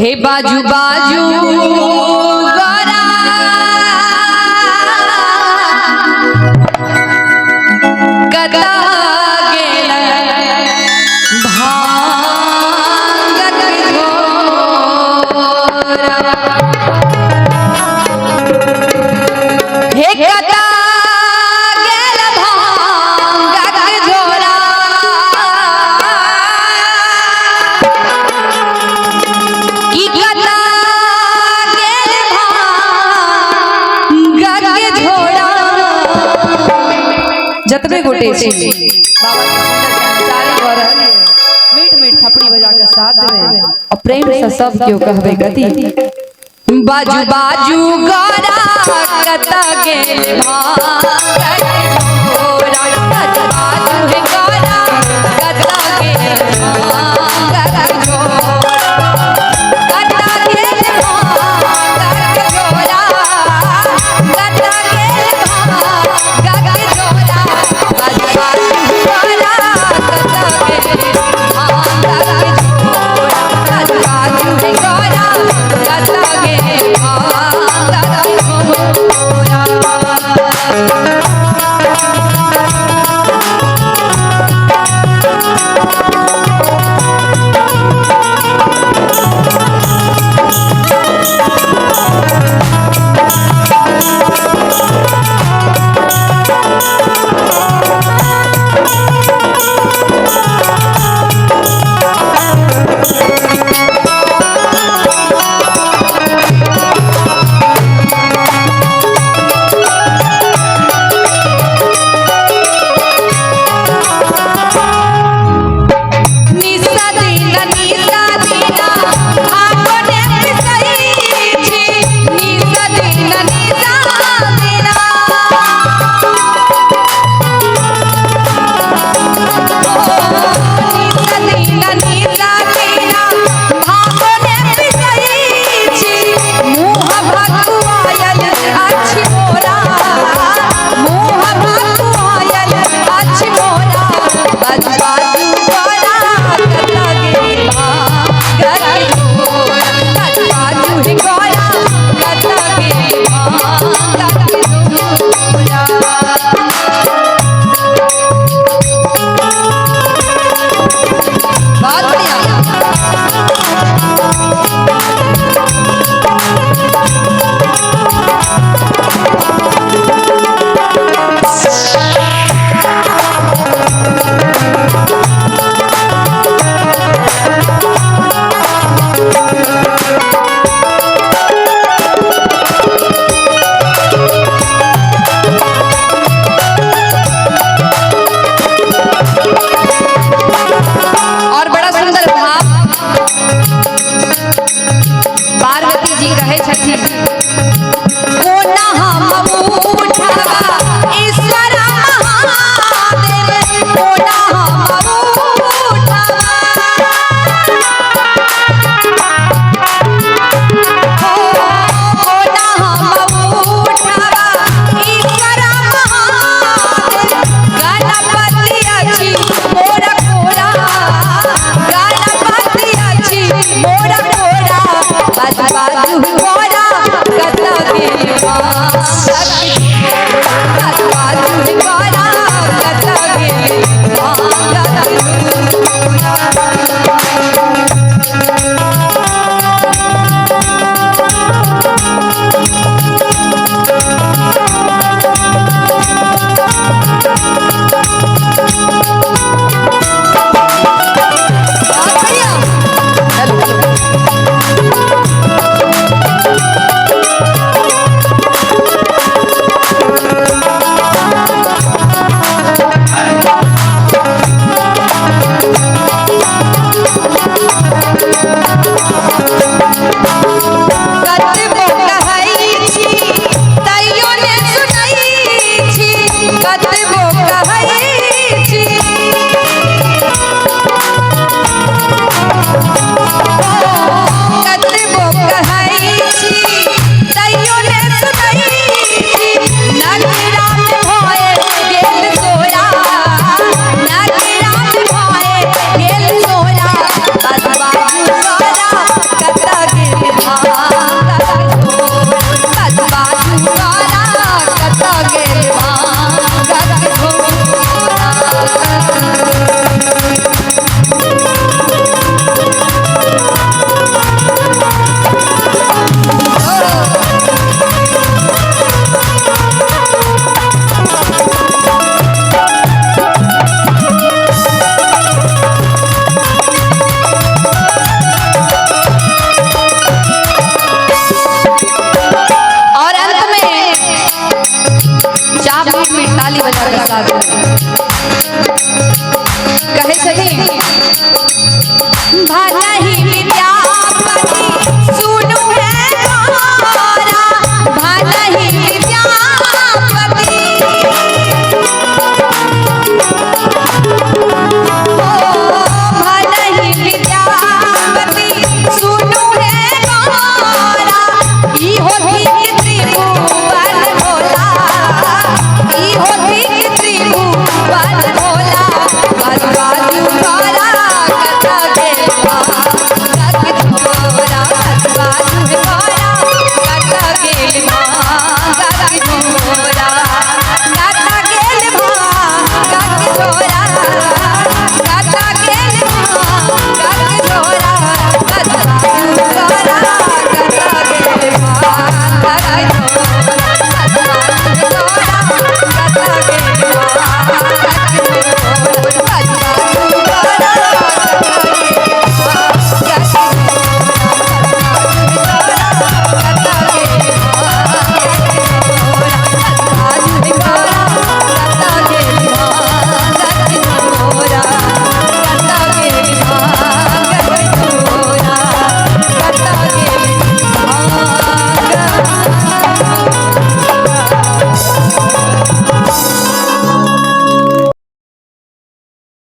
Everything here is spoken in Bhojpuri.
हे बाजू बाजू गोरा कदा गेल भांगत घोरा हे कदा गेल भांगत घोरा की कदा गेल भांगत घोरा जतबे गोटे छी बाबा के चारी वर मीठ मीठ थपड़ी बजा के साथ देवे और प्रेम से सब केओ कहबे गति बाजू बाजू गोरा कता गेल भांगत घोरा बाजू बाजू हे गोरा कता गेल भांगत घोरा कता गेल भांगत घोरा कता गेल भांगत घोरा बाजू बाजू गोरा कता गेल भांगत घोरा बाजू बाजू हे गोरा कता गेल भांगत घोरा सोया मीट ताली बजा के साथ कहे सही भला ही विद्यापति